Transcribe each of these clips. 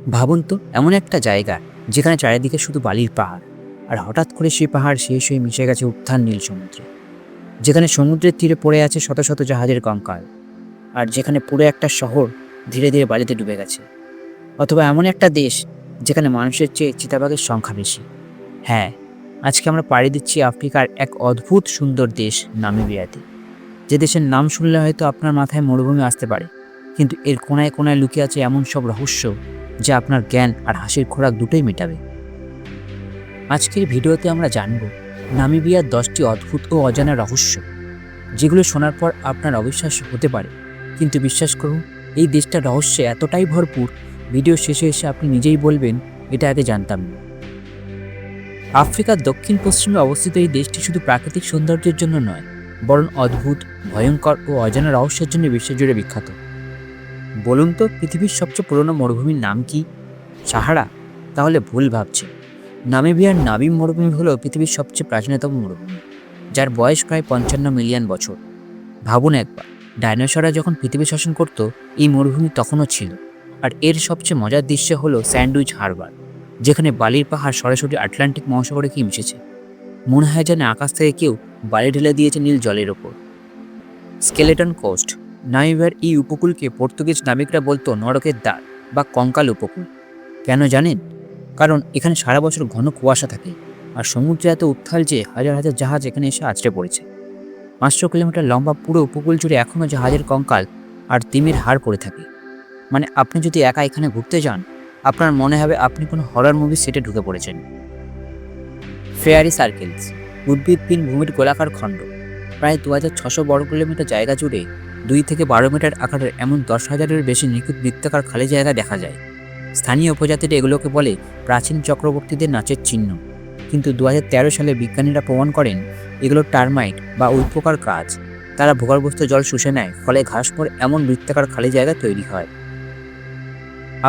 ভাবুন তো, এমন একটা জায়গা যেখানে চারিদিকে শুধু বালির পাহাড়, আর হঠাৎ করে সেই পাহাড় শেষ হয়ে মিশে গেছে উত্থান নীল সমুদ্রে। যেখানে সমুদ্রের তীরে পড়ে আছে শত শত জাহাজের কঙ্কাল, আর যেখানে পুরো একটা শহর ধীরে ধীরে বালিতে ডুবে গেছে। অথবা এমন একটা দেশ যেখানে মানুষের চেয়ে চিতাবাঘের সংখ্যা বেশি। হ্যাঁ, আজকে আমরা পাড়ি দিচ্ছি আফ্রিকার এক অদ্ভুত সুন্দর দেশ নামিবিয়াতে। যে দেশের নাম শুনলে হয়তো আপনার মাথায় মরুভূমি আসতে পারে, কিন্তু এর কোনায় কোনায় লুকিয়ে আছে এমন সব রহস্য যা আপনার জ্ঞান আর হাসির খোরাক দুটোই মেটাবে। আজকের ভিডিওতে আমরা জানব নামিবিয়ার 10টি অদ্ভুত ও অজানা রহস্য, যেগুলো শোনার পর আপনার অবিশ্বাস হতে পারে, কিন্তু বিশ্বাস করুন, এই দেশটার রহস্যে এতটাই ভরপুর, ভিডিও শেষে এসে আপনি নিজেই বলবেন এটা আগে জানতাম না। আফ্রিকার দক্ষিণ পশ্চিমে অবস্থিত এই দেশটি শুধু প্রাকৃতিক সৌন্দর্যের জন্য নয়, বরং অদ্ভুত, ভয়ঙ্কর ও অজানা রহস্যের জন্য বিশ্বজুড়ে বিখ্যাত। বলুন তো, পৃথিবীর সবচেয়ে পুরনো মরুভূমির নাম কি? সাহারা? তাহলে ভুল ভাবছে। নামিবিয়ার নাবিম মরুভূমি হলো পৃথিবীর সবচেয়ে প্রাচীনতম মরুভূমি, যার বয়স প্রায় 55 মিলিয়ন বছর। ভাবুন একবার, ডাইনোসররা যখন পৃথিবী শাসন করত, এই মরুভূমি তখনও ছিল। আর এর সবচেয়ে মজার দৃশ্য হলো স্যান্ডউইচ হারবার, যেখানে বালির পাহাড় সরাসরি আটলান্টিক মহাসাগরে কি মিশেছে। মনে হয় যেন আকাশ থেকে কেউ বালি ঢেলে দিয়েছে নীল জলের ওপর। Skeleton coast. নামিবিয়ার এই উপকূলকে পর্তুগিজ নাবিকরা বলতো নরকের দ্বার বা কঙ্কাল উপকূল। কেন জানেন? কারণ এখানে সারা বছর ঘন কুয়াশা থাকে, আর সমুদ্রে এত উত্তাল যে হাজার হাজার জাহাজ এখানে এসে আছড়ে পড়েছে। 500 কিলোমিটার লম্বা পুরো উপকূল জুড়ে এখনও জাহাজের কঙ্কাল আর তিমির হাড় পড়ে থাকে। মানে আপনি যদি একা এখানে ঘুরতে যান, আপনার মনে হবে আপনি কোনো হরর মুভির সেটে ঢুকে পড়েছেন। Fairy circles. উদ্ভিদবিহীন ভূমির গোলাকার খণ্ড। প্রায় 2600 বর্গ কিলোমিটার জায়গা জুড়ে 2 থেকে 12 মিটার আকারের এমন 10,000-এর বেশি নিখুঁত বৃত্তাকার খালি জায়গা দেখা যায়। স্থানীয় উপজাতিরা এগুলোকে বলে প্রাচীন চক্রবর্তীদের নাচের চিহ্ন। কিন্তু 2013 সালে বিজ্ঞানীরা প্রমাণ করেন এগুলো টার্মাইট বা উল্পকার কাজ। তারা ভূগর্ভস্থ জল শুষে নেয়, ফলে ঘাস পর এমন বৃত্তাকার খালি জায়গা তৈরি হয়।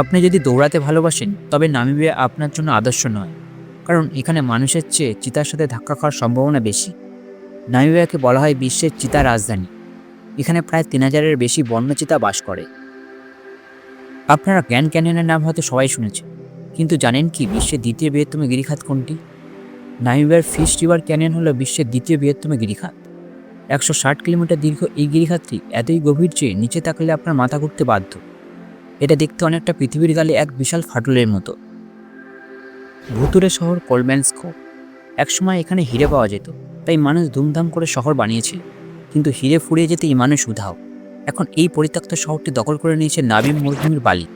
আপনি যদি দৌড়াতে ভালোবাসেন, তবে নামিবিয়া আপনার জন্য আদর্শ নয়, কারণ এখানে মানুষের চেয়ে চিতার সাথে ধাক্কা খাওয়ার সম্ভাবনা বেশি। নামিবিয়াকে বলা হয় বিশ্বের চিতা রাজধানী। এখানে প্রায় 3000-এর বেশি বন্য চিতা বাস করে। আপনারা গ্র্যান্ড ক্যানিয়নের নাম হয়তো সবাই শুনেছে, কিন্তু জানেন কি বিশ্বের দ্বিতীয় বৃহত্তম গিরিখাত কোনটি? নামিবিয়ার ফিশ রিভার ক্যানিয়ন হলো বিশ্বের দ্বিতীয় বৃহত্তম গিরিখাত। 160 কিলোমিটার দীর্ঘ এই গিরিখাতটি এতই গভীর যে নিচে তাকালে আপনার মাথা ঘুরতে বাধ্য। এটা দেখতে অনেকটা পৃথিবীর গালে এক বিশাল ফাটলের মতো। ভুতুরে শহর কোলম্যান্সকো। একসময় এখানে হিরে পাওয়া যেত, তাই মানুষ ধুমধাম করে শহর বানিয়েছিল, কিন্তু হিরে ফুরিয়ে যেতেই মানুষ উধাও। এখন এই পরিত্যক্ত শহরটি দখল করে নিয়েছে নাবিম মরুভূমির বালি।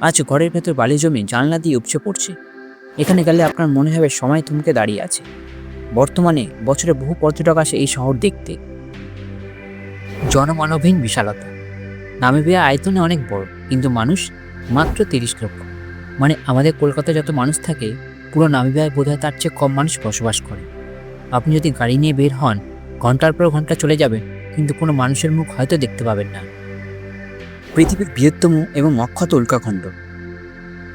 আজ ঘরের ভেতর বালি জমি জানলা দিয়ে উপচে পড়ছে। এখানে গেলে আপনার মনে হবে সময় থমকে দাঁড়িয়ে আছে। বর্তমানে বছরে বহু পর্যটক আসে এই শহর দেখতে। জনমানবহীন বিশালতা। নামিবিয়া আয়তনে অনেক বড়, কিন্তু মানুষ মাত্র 30 লক্ষ। মানে আমাদের কলকাতায় যত মানুষ থাকে, পুরো নামিবিয়ায় বোধহয় তার চেয়ে কম মানুষ বসবাস করে। আপনি যদি গাড়ি নিয়ে বের হন, ঘন্টার পর ঘন্টা চলে যাবেন, কিন্তু কোনো মানুষের মুখ হয়তো দেখতে পাবেন না। পৃথিবীর বৃহত্তম এবং অক্ষত উল্কাখণ্ড।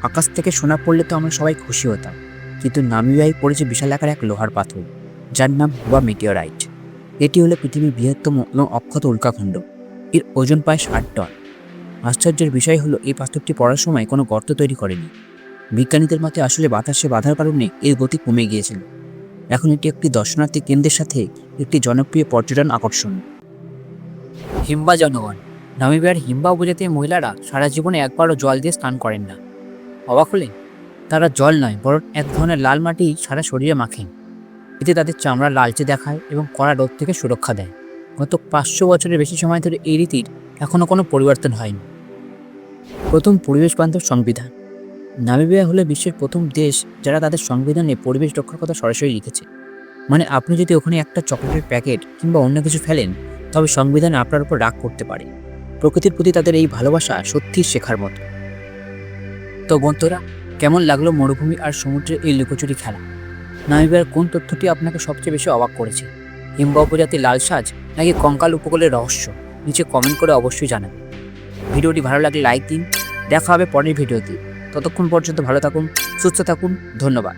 আকাশ থেকে সোনা পড়লে তো আমরা সবাই খুশি হতাম, কিন্তু নামিবিয়ায় পড়েছে বিশাল আকার এক লোহার পাথর, যার নাম হুয়া মিটিওরাইট। এটি হলো পৃথিবীর বৃহত্তম এবং অক্ষত উল্কাখণ্ড। এর ওজন প্রায় 60 টন। আশ্চর্যের বিষয় হলো এই পাথরটি পড়ার সময় কোনো গর্ত তৈরি করেনি। বিজ্ঞানীদের মতে আসলে বাতাসে বাধার কারণে এর গতি কমে গিয়েছিল। এখন এটি একটি দর্শনার্থী কেন্দ্রের সাথে একটি জনপ্রিয় পর্যটন আকর্ষণ। হিম্বা জনগণ। নামিবিয়ার হিম্বা উপজাতির মহিলারা সারা জীবনে একবারও জল দিয়ে স্নান করেন না। অবাক হলেন? তারা জল নয়, বরং এক ধরনের লাল মাটি সারা শরীরে মাখেন। এতে তাদের চামড়া লালচে দেখায় এবং কড়া রোদ থেকে সুরক্ষা দেয়। গত 500 বছরের বেশি সময় ধরে এই রীতির এখনও কোনো পরিবর্তন হয়নি। প্রথম পরিবেশ বান্ধব সংবিধান। নামিবিয়া হলো বিশ্বের প্রথম দেশ যারা তাদের সংবিধানে পরিবেশ রক্ষার কথা সরাসরি লিখেছে। মানে আপনি যদি ওখানে একটা চকলেটের প্যাকেট কিংবা অন্য কিছু ফেলেন, তবে সংবিধান আপনার উপর রাগ করতে পারে। প্রকৃতির প্রতি তাদের এই ভালোবাসা সত্যিই শেখার মতো। তো বন্ধুরা, কেমন লাগলো মরুভূমি আর সমুদ্রের এই লুকোচুরি খেলা? নামিবিয়ার কোন তথ্যটি আপনাকে সবচেয়ে বেশি অবাক করেছে? হিম্বা উপজাতির লাল সাজ নাকি কঙ্কাল উপকূলের রহস্য? নিচে কমেন্ট করে অবশ্যই জানাবেন। ভিডিওটি ভালো লাগলে লাইক দিন। দেখা হবে পরের ভিডিওতে। ততক্ষণ পর্যন্ত ভালো থাকুন, সুস্থ থাকুন। ধন্যবাদ।